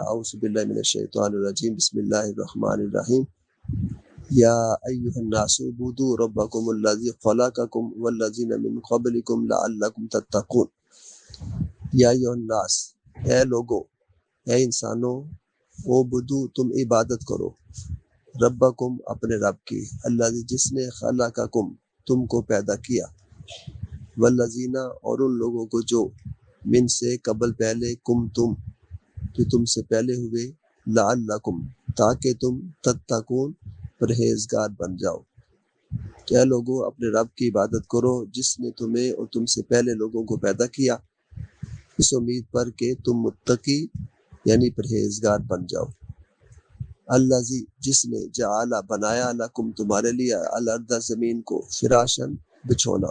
اعوذ باللہ من الشیطان الرجیم بسم اللہ الرحمن الرحیم یا ایھا الناس اعبدوا ربکم الذی خلقکم والذین من قبلکم لعلکم تتقون۔ یا ایھا الناس، اے لوگو، اے انسانوں، اعبدوا تم عبادت کرو، ربکم اپنے رب کی، الذی جس نے خلقکم تم کو پیدا کیا، والذین اور ان لوگوں کو جو من سے قبل پہلے کم تم جو تم سے پہلے ہوئے، لعلکم تاکہ تم تتقون پرہیزگار بن جاؤ۔ کہ اے لوگو اپنے رب کی عبادت کرو جس نے تمہیں اور تم سے پہلے لوگوں کو پیدا کیا، اس امید پر کہ تم متقی یعنی پرہیزگار بن جاؤ۔ الذی جس نے جعل بنایا لکم تمہارے لیے الارض زمین کو فراشن بچھونا،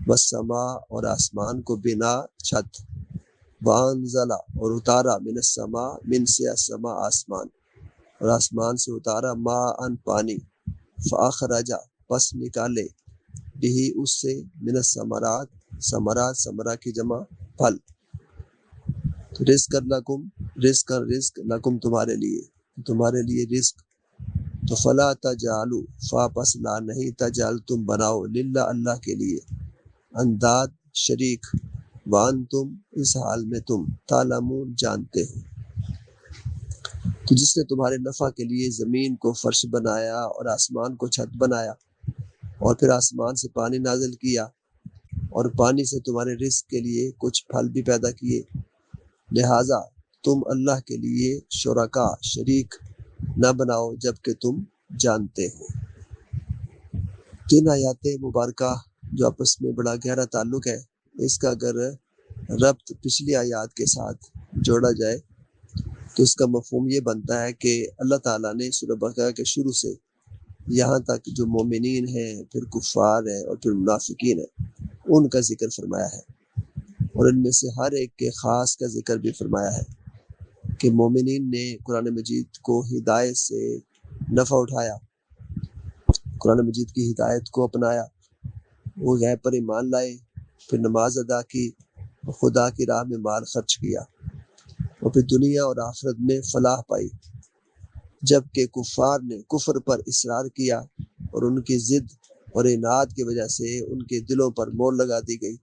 والسماء اور آسمان کو بنا چھت، وانزل اور اتارا من السماء من سے السماء آسمان اور آسمان سے اتارا ماء پانی، فاخرجا پس نکالے بھی اس سے من الثمرات ثمرات ثمرہ کی جمع پھل، رزق لکم رزق لکم تمہارے لیے رزق، تو فلا تجعلوا پس لا نہیں تجعل تم بناؤ للہ اللہ کے لیے انداد شریک، وانتم اس حال میں تم تعلمون جانتے ہو۔ تو جس نے تمہارے نفع کے لیے زمین کو فرش بنایا اور آسمان کو چھت بنایا، اور پھر آسمان سے پانی نازل کیا اور پانی سے تمہارے رزق کے لیے کچھ پھل بھی پیدا کیے، لہٰذا تم اللہ کے لیے شرکا شریک نہ بناؤ جبکہ تم جانتے ہو۔ تین آیات مبارکہ جو آپس میں بڑا گہرا تعلق ہے، اس کا اگر ربط پچھلی آیات کے ساتھ جوڑا جائے تو اس کا مفہوم یہ بنتا ہے کہ اللہ تعالیٰ نے سورہ بقرہ کے شروع سے یہاں تک جو مومنین ہیں، پھر کفار ہیں اور پھر منافقین ہیں، ان کا ذکر فرمایا ہے، اور ان میں سے ہر ایک کے خاص کا ذکر بھی فرمایا ہے کہ مومنین نے قرآن مجید کو ہدایت سے نفع اٹھایا، قرآن مجید کی ہدایت کو اپنایا، وہ غیب پر ایمان لائے، پھر نماز ادا کی، خدا کی راہ میں مال خرچ کیا، اور پھر دنیا اور آخرت میں فلاح پائی، جبکہ کفار نے کفر پر اصرار کیا اور ان کی ضد اور عناد کی وجہ سے ان کے دلوں پر مور لگا دی گئی،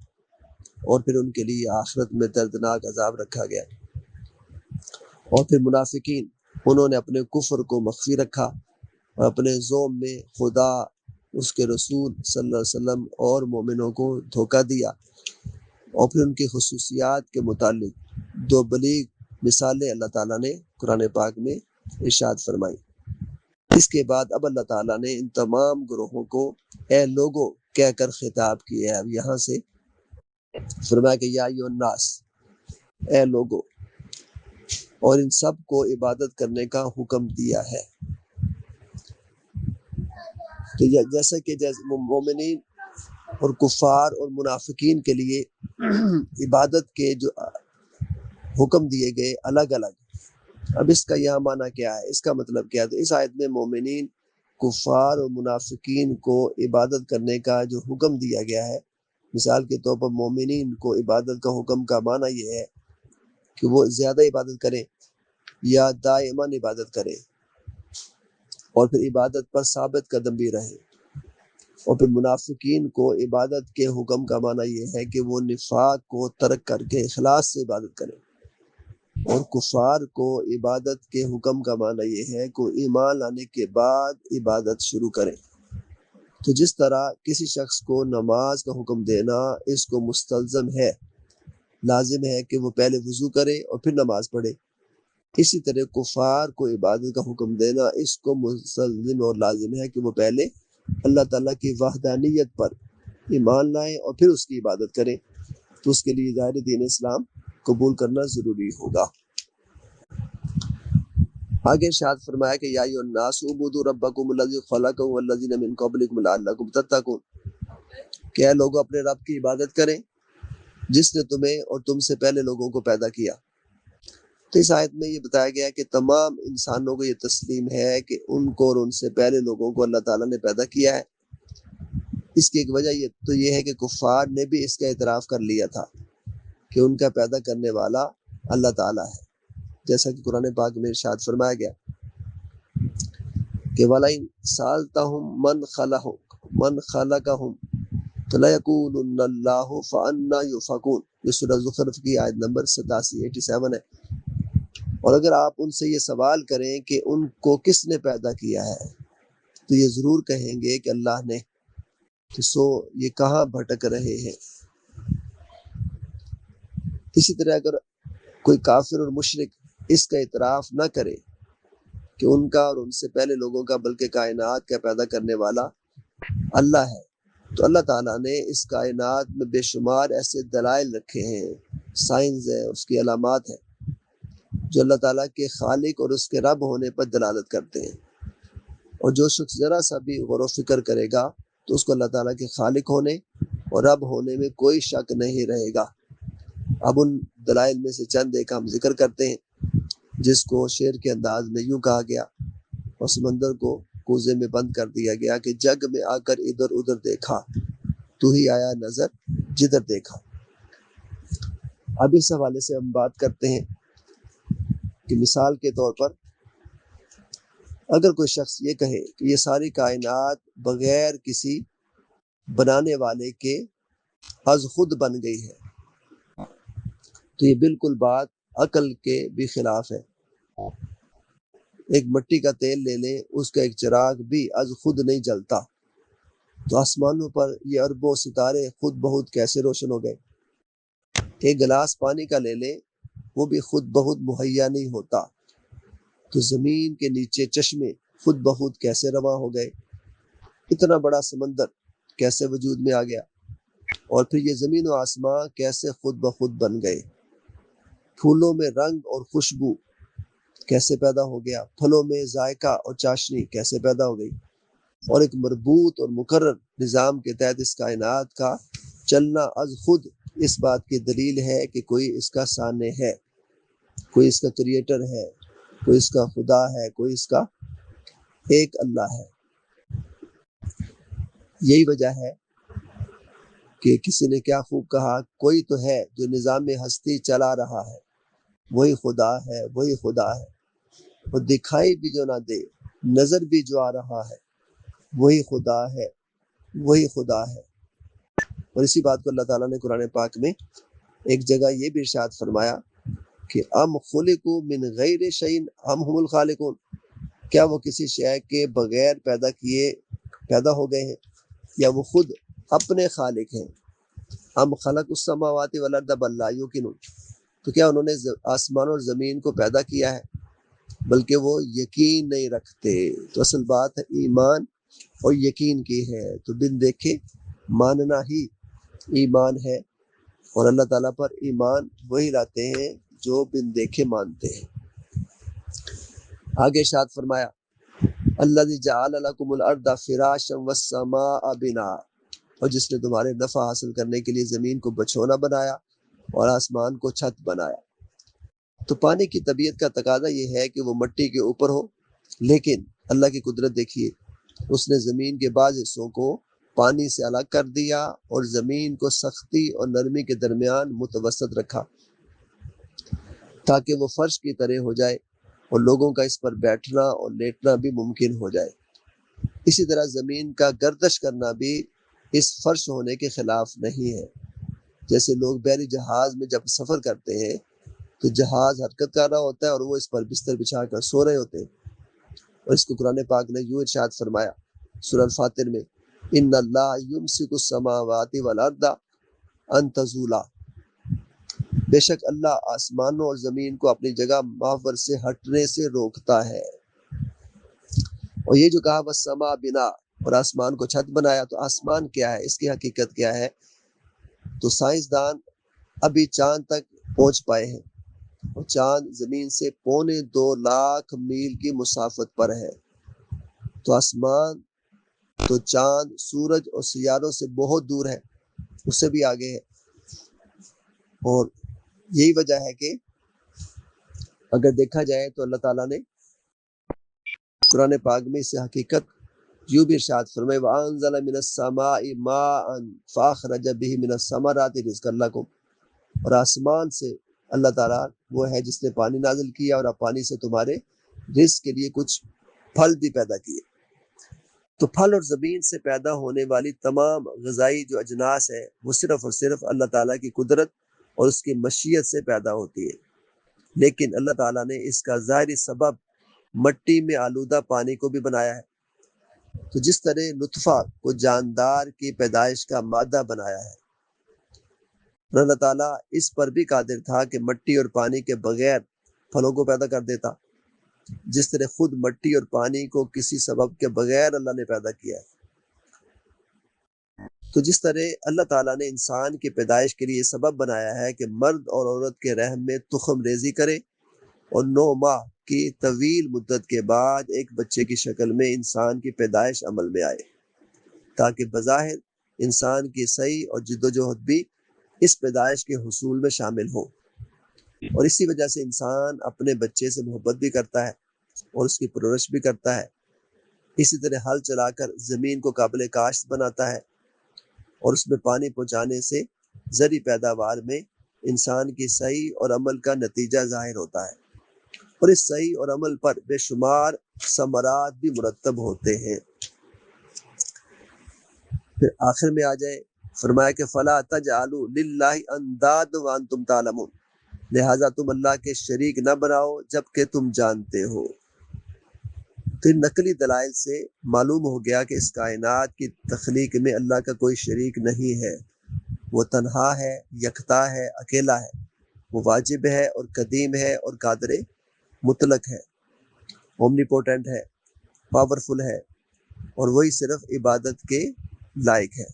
اور پھر ان کے لیے آخرت میں دردناک عذاب رکھا گیا۔ اور پھر منافقین، انہوں نے اپنے کفر کو مخفی رکھا اور اپنے ذوم میں خدا، اس کے رسول صلی اللہ علیہ وسلم اور مومنوں کو دھوکہ دیا، اور پھر ان کی خصوصیات کے متعلق دو بلیغ مثالیں اللہ تعالیٰ نے قرآن پاک میں ارشاد فرمائی۔ اس کے بعد اب اللہ تعالیٰ نے ان تمام گروہوں کو اے لوگوں کہہ کر خطاب کیا ہے۔ اب یہاں سے فرمایا کہ یا ایھا الناس، اے لوگوں، اور ان سب کو عبادت کرنے کا حکم دیا ہے۔ تو جیسا کہ مومنین اور کفار اور منافقین کے لیے عبادت کے جو حکم دیے گئے الگ الگ، اب اس کا یہاں معنی کیا ہے، اس کا مطلب کیا ہے؟ تو اس آیت میں مومنین، کفار اور منافقین کو عبادت کرنے کا جو حکم دیا گیا ہے، مثال کے طور پر مومنین کو عبادت کا حکم کا معنی یہ ہے کہ وہ زیادہ عبادت کریں یا دائماً عبادت کریں، اور پھر عبادت پر ثابت قدم بھی رہیں۔ اور پھر منافقین کو عبادت کے حکم کا معنی یہ ہے کہ وہ نفاق کو ترک کر کے اخلاص سے عبادت کریں، اور کفار کو عبادت کے حکم کا معنی یہ ہے کہ ایمان لانے کے بعد عبادت شروع کریں۔ تو جس طرح کسی شخص کو نماز کا حکم دینا اس کو مستلزم ہے، لازم ہے کہ وہ پہلے وضو کرے اور پھر نماز پڑھے، اسی طرح کفار کو عبادت کا حکم دینا اس کو مستلزم اور لازم ہے کہ وہ پہلے اللہ تعالیٰ کی وحدانیت پر ایمان لائیں اور پھر اس کی عبادت کریں، تو اس کے لیے ظاہر دین اسلام قبول کرنا ضروری ہوگا۔ آگے ارشاد فرمایا کہ یا ایھا الناس اعبدوا ربکم الذی خلقکم والذین من قبلکم لعلکم تتقون، کہ اے لوگوں اپنے رب کی عبادت کریں جس نے تمہیں اور تم سے پہلے لوگوں کو پیدا کیا۔ تو اس آیت میں یہ بتایا گیا کہ تمام انسانوں کو یہ تسلیم ہے کہ ان کو اور ان سے پہلے لوگوں کو اللہ تعالیٰ نے پیدا کیا ہے۔ اس کی ایک وجہ یہ ہے کہ کفار نے بھی اس کا اعتراف کر لیا تھا کہ ان کا پیدا کرنے والا اللہ تعالیٰ ہے، جیسا کہ قرآن پاک میں ارشاد فرمایا گیا کہ وَلَئِن سَأَلْتَهُم مَّنْ خَلَقَهُم فَلَيَقُولُنَّ اللَّهُ فَأَنَّىٰ يُؤْفَكُونَ۔ یہ سورہ زخرف کی آیت نمبر 87 ہے۔ اور اگر آپ ان سے یہ سوال کریں کہ ان کو کس نے پیدا کیا ہے تو یہ ضرور کہیں گے کہ اللہ نے، تو سو یہ کہاں بھٹک رہے ہیں۔ اسی طرح اگر کوئی کافر اور مشرک اس کا اعتراف نہ کرے کہ ان کا اور ان سے پہلے لوگوں کا بلکہ کائنات کا پیدا کرنے والا اللہ ہے، تو اللہ تعالیٰ نے اس کائنات میں بے شمار ایسے دلائل رکھے ہیں، سائنس ہے، اس کی علامات ہیں جو اللہ تعالیٰ کے خالق اور اس کے رب ہونے پر دلالت کرتے ہیں۔ اور جو شخص ذرا سا بھی غور و فکر کرے گا تو اس کو اللہ تعالیٰ کے خالق ہونے اور رب ہونے میں کوئی شک نہیں رہے گا۔ اب ان دلائل میں سے چند ایک ہم ذکر کرتے ہیں، جس کو شعر کے انداز میں یوں کہا گیا، اور سمندر کو کوزے میں بند کر دیا گیا کہ جگ میں آ کر ادھر ادھر دیکھا، تو ہی آیا نظر جدھر دیکھا۔ اب اس حوالے سے ہم بات کرتے ہیں کہ مثال کے طور پر اگر کوئی شخص یہ کہے کہ یہ ساری کائنات بغیر کسی بنانے والے کے از خود بن گئی ہے، تو یہ بالکل بات عقل کے بھی خلاف ہے۔ ایک مٹی کا تیل لے لیں، اس کا ایک چراغ بھی از خود نہیں جلتا، تو آسمانوں پر یہ اربوں ستارے خود بخود کیسے روشن ہو گئے؟ ایک گلاس پانی کا لے لیں، وہ بھی خود بخود مہیا نہیں ہوتا، تو زمین کے نیچے چشمے خود بخود کیسے رواں ہو گئے؟ اتنا بڑا سمندر کیسے وجود میں آ گیا؟ اور پھر یہ زمین و آسمان کیسے خود بخود بن گئے؟ پھولوں میں رنگ اور خوشبو کیسے پیدا ہو گیا؟ پھلوں میں ذائقہ اور چاشنی کیسے پیدا ہو گئی؟ اور ایک مربوط اور مقرر نظام کے تحت اس کائنات کا چلنا از خود اس بات کی دلیل ہے کہ کوئی اس کا سانع ہے، کوئی اس کا کریٹر ہے، کوئی اس کا خدا ہے، کوئی اس کا ایک اللہ ہے۔ یہی وجہ ہے کہ کسی نے کیا خوب کہا، کوئی تو ہے جو نظام ہستی چلا رہا ہے، وہی خدا ہے، وہی خدا ہے، اور دکھائی بھی جو نہ دے، نظر بھی جو آ رہا ہے، وہی خدا ہے، وہی خدا ہے۔ اور اسی بات کو اللہ تعالیٰ نے قرآن پاک میں ایک جگہ یہ بھی ارشاد فرمایا کہ ام خلقوا من غیر شیء ام هم الخالقون، کیا وہ کسی شے کے بغیر پیدا ہو گئے ہیں یا وہ خود اپنے خالق ہیں؟ ام خلق السماوات والارض بل لا یوقنون، تو کیا انہوں نے آسمان اور زمین کو پیدا کیا ہے بلکہ وہ یقین نہیں رکھتے۔ تو اصل بات ہے ایمان اور یقین کی ہے، تو بن دیکھے ماننا ہی ایمان ہے، اور اللہ تعالیٰ پر ایمان وہی لاتے ہیں جو بن دیکھے مانتے ہیں۔ آگے ارشاد فرمایا الذی جعل لکم الارض فراشا والسماء بناء، اور جس نے تمہارے نفع حاصل کرنے کے لیے زمین کو بچھونا بنایا اور آسمان کو چھت بنایا۔ تو پانی کی طبیعت کا تقاضا یہ ہے کہ وہ مٹی کے اوپر ہو، لیکن اللہ کی قدرت دیکھیے، اس نے زمین کے بعض حصوں کو پانی سے الگ کر دیا اور زمین کو سختی اور نرمی کے درمیان متوسط رکھا تاکہ وہ فرش کی طرح ہو جائے اور لوگوں کا اس پر بیٹھنا اور لیٹنا بھی ممکن ہو جائے۔ اسی طرح زمین کا گردش کرنا بھی اس فرش ہونے کے خلاف نہیں ہے۔ جیسے لوگ بحری جہاز میں جب سفر کرتے ہیں تو جہاز حرکت کر رہا ہوتا ہے اور وہ اس پر بستر بچھا کر سو رہے ہوتے ہیں، اور اس کو قرآن پاک نے یوں ارشاد فرمایا سورہ الفاتر میں ان اللہ یمسک السماوات والارض ان تزولا، بے شک اللہ آسمانوں اور زمین کو اپنی جگہ محور سے ہٹنے سے روکتا ہے۔ اور یہ جو کہا والسماء بنا، اور آسمان کو چھت بنایا، تو آسمان کیا ہے، اس کی حقیقت کیا ہے؟ تو سائنسدان ابھی چاند تک پہنچ پائے ہیں، اور چاند زمین سے 2.25 لاکھ میل کی مسافت پر ہے۔ تو آسمان، تو چاند سورج اور سیاروں سے بہت دور ہے، اس سے بھی آگے ہے۔ اور یہی وجہ ہے کہ اگر دیکھا جائے تو اللہ تعالیٰ نے قرآن پاک میں اس حقیقت یوں بھی ارشاد فرمائے وَأَنزَلَ مِنَ السَّمَاءِ مَاءً فَأَخْرَجَ بِهِ مِنَ الثَّمَرَاتِ رِزْقًا لَكُمْ، اور آسمان سے اللہ تعالیٰ وہ ہے جس نے پانی نازل کیا اور اب پانی سے تمہارے رزق کے لیے کچھ پھل بھی پیدا کیے۔ تو پھل اور زمین سے پیدا ہونے والی تمام غذائی جو اجناس ہے وہ صرف اور صرف اللہ تعالیٰ کی قدرت اور اس کی مشیت سے پیدا ہوتی ہے، لیکن اللہ تعالیٰ نے اس کا ظاہری سبب مٹی میں آلودہ پانی کو بھی بنایا ہے۔ تو جس طرح نطفہ کو جاندار کی پیدائش کا مادہ بنایا ہے، اور اللہ تعالیٰ اس پر بھی قادر تھا کہ مٹی اور پانی کے بغیر پھلوں کو پیدا کر دیتا، جس طرح خود مٹی اور پانی کو کسی سبب کے بغیر اللہ نے پیدا کیا ہے۔ تو جس طرح اللہ تعالیٰ نے انسان کی پیدائش کے لیے سبب بنایا ہے کہ مرد اور عورت کے رحم میں تخم ریزی کرے اور 9 ماہ کی طویل مدت کے بعد ایک بچے کی شکل میں انسان کی پیدائش عمل میں آئے، تاکہ بظاہر انسان کی سعی اور جدوجہد بھی اس پیدائش کے حصول میں شامل ہو، اور اسی وجہ سے انسان اپنے بچے سے محبت بھی کرتا ہے اور اس کی پرورش بھی کرتا ہے۔ اسی طرح ہل چلا کر زمین کو قابل کاشت بناتا ہے، اور اس میں پانی پہنچانے سے زرعی پیداوار میں انسان کی سعی اور عمل کا نتیجہ ظاہر ہوتا ہے، اور اس سعی اور عمل پر بے شمار ثمرات بھی مرتب ہوتے ہیں۔ پھر آخر میں آ جائے، فرمایا کہ فَلَا تَجْعَلُوا لِلَّهِ أَنْدَادًا وَأَنْتُمْ تَعْلَمُونَ، لہٰذا تم اللہ کے شریک نہ بناؤ جبکہ تم جانتے ہو۔ تو ان نقلی دلائل سے معلوم ہو گیا کہ اس کائنات کی تخلیق میں اللہ کا کوئی شریک نہیں ہے، وہ تنہا ہے، یکتا ہے، اکیلا ہے، وہ واجب ہے اور قدیم ہے اور قادر مطلق ہے، اومنیپوٹنٹ ہے، پاورفل ہے، اور وہی صرف عبادت کے لائق ہے۔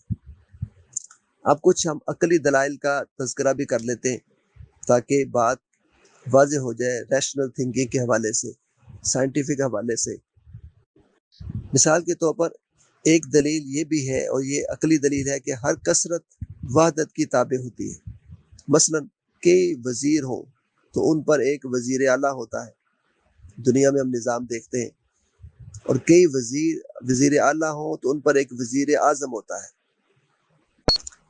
اب کچھ ہم عقلی دلائل کا تذکرہ بھی کر لیتے ہیں تاکہ بات واضح ہو جائے ریشنل تھنکنگ کے حوالے سے، سائنٹیفک حوالے سے۔ مثال کے طور پر ایک دلیل یہ بھی ہے، اور یہ عقلی دلیل ہے، کہ ہر کثرت وحدت کی تابع ہوتی ہے۔ مثلا کئی وزیر ہوں تو ان پر ایک وزیر اعلیٰ ہوتا ہے، دنیا میں ہم نظام دیکھتے ہیں، اور کئی وزیر اعلیٰ ہوں تو ان پر ایک وزیر اعظم ہوتا ہے،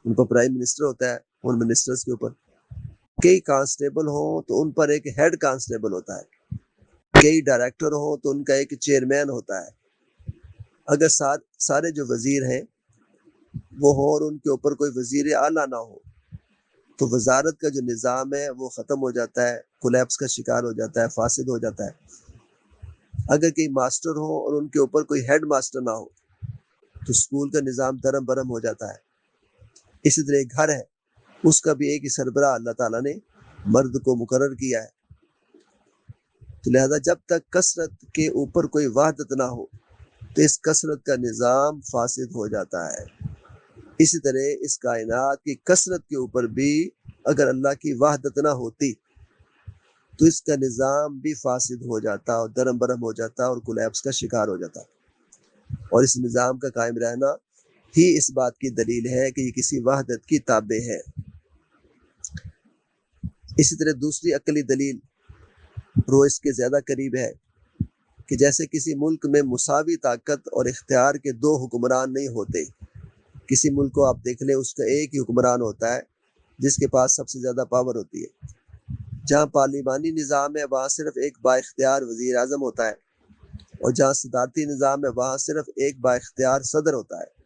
ان پر پرائم منسٹر ہوتا ہے، ان منسٹرز کے اوپر۔ کئی کانسٹیبل ہوں تو ان پر ایک ہیڈ کانسٹیبل ہوتا ہے، کئی ڈائریکٹر ہوں تو ان کا ایک چیئرمین ہوتا ہے۔ اگر سارے جو وزیر ہیں وہ ہوں اور ان کے اوپر کوئی وزیر اعلیٰ نہ ہو تو وزارت کا جو نظام ہے وہ ختم ہو جاتا ہے، کولیپس کا شکار ہو جاتا ہے، فاسد ہو جاتا ہے۔ اگر کئی ماسٹر ہوں اور ان کے اوپر کوئی ہیڈ ماسٹر نہ ہو تو اسکول کا نظام درم برم ہو جاتا ہے۔ اسی طرح ایک گھر ہے، اس کا بھی ایک ہی سربراہ اللہ تعالیٰ نے مرد کو مقرر کیا ہے۔ تو لہذا جب تک کثرت کے اوپر کوئی وحدت نہ ہو تو اس کثرت کا نظام فاسد ہو جاتا ہے۔ اسی طرح اس کائنات کی کثرت کے اوپر بھی اگر اللہ کی وحدت نہ ہوتی تو اس کا نظام بھی فاسد ہو جاتا اور درم برم ہو جاتا اور کولیپس کا شکار ہو جاتا، اور اس نظام کا قائم رہنا ہی اس بات کی دلیل ہے کہ یہ کسی وحدت کی تابع ہے۔ اسی طرح دوسری عقلی دلیل رو اس کے زیادہ قریب ہے کہ جیسے کسی ملک میں مساوی طاقت اور اختیار کے 2 حکمران نہیں ہوتے۔ کسی ملک کو آپ دیکھ لیں، اس کا ایک ہی حکمران ہوتا ہے جس کے پاس سب سے زیادہ پاور ہوتی ہے۔ جہاں پارلیمانی نظام ہے وہاں صرف ایک با اختیار وزیر اعظم ہوتا ہے، اور جہاں صدارتی نظام ہے وہاں صرف ایک با اختیار صدر ہوتا ہے۔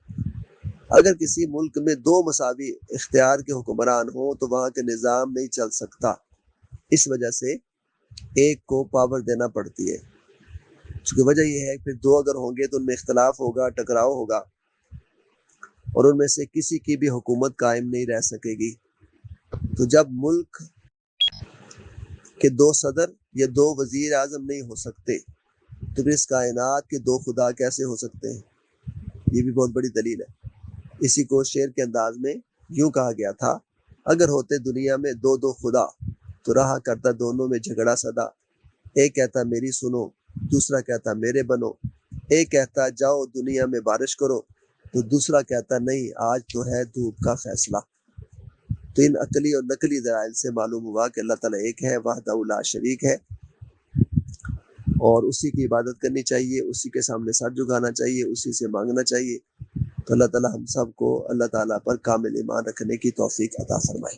اگر کسی ملک میں 2 مساوی اختیار کے حکمران ہوں تو وہاں کا نظام نہیں چل سکتا، اس وجہ سے ایک کو پاور دینا پڑتی ہے۔ چونکہ وجہ یہ ہے کہ پھر 2 اگر ہوں گے تو ان میں اختلاف ہوگا، ٹکراؤ ہوگا، اور ان میں سے کسی کی بھی حکومت قائم نہیں رہ سکے گی۔ تو جب ملک کے 2 صدر یا 2 وزیر اعظم نہیں ہو سکتے تو پھر اس کائنات کے 2 خدا کیسے ہو سکتے ہیں؟ یہ بھی بہت بڑی دلیل ہے۔ اسی کو شعر کے انداز میں یوں کہا گیا تھا: اگر ہوتے دنیا میں 2 خدا تو رہا کرتا دونوں میں جھگڑا سدا، ایک کہتا میری سنو، دوسرا کہتا میرے بنو، ایک کہتا جاؤ دنیا میں بارش کرو تو دوسرا کہتا نہیں آج تو ہے دھوپ کا فیصلہ۔ تو ان عقلی اور نقلی دلائل سے معلوم ہوا کہ اللہ تعالیٰ ایک ہے، وحدہ لا شریک ہے، اور اسی کی عبادت کرنی چاہیے، اسی کے سامنے سر جھکانا چاہیے، اسی سے مانگنا چاہیے۔ تو اللہ تعالیٰ ہم سب کو اللہ تعالیٰ پر کامل ایمان رکھنے کی توفیق عطا فرمائے۔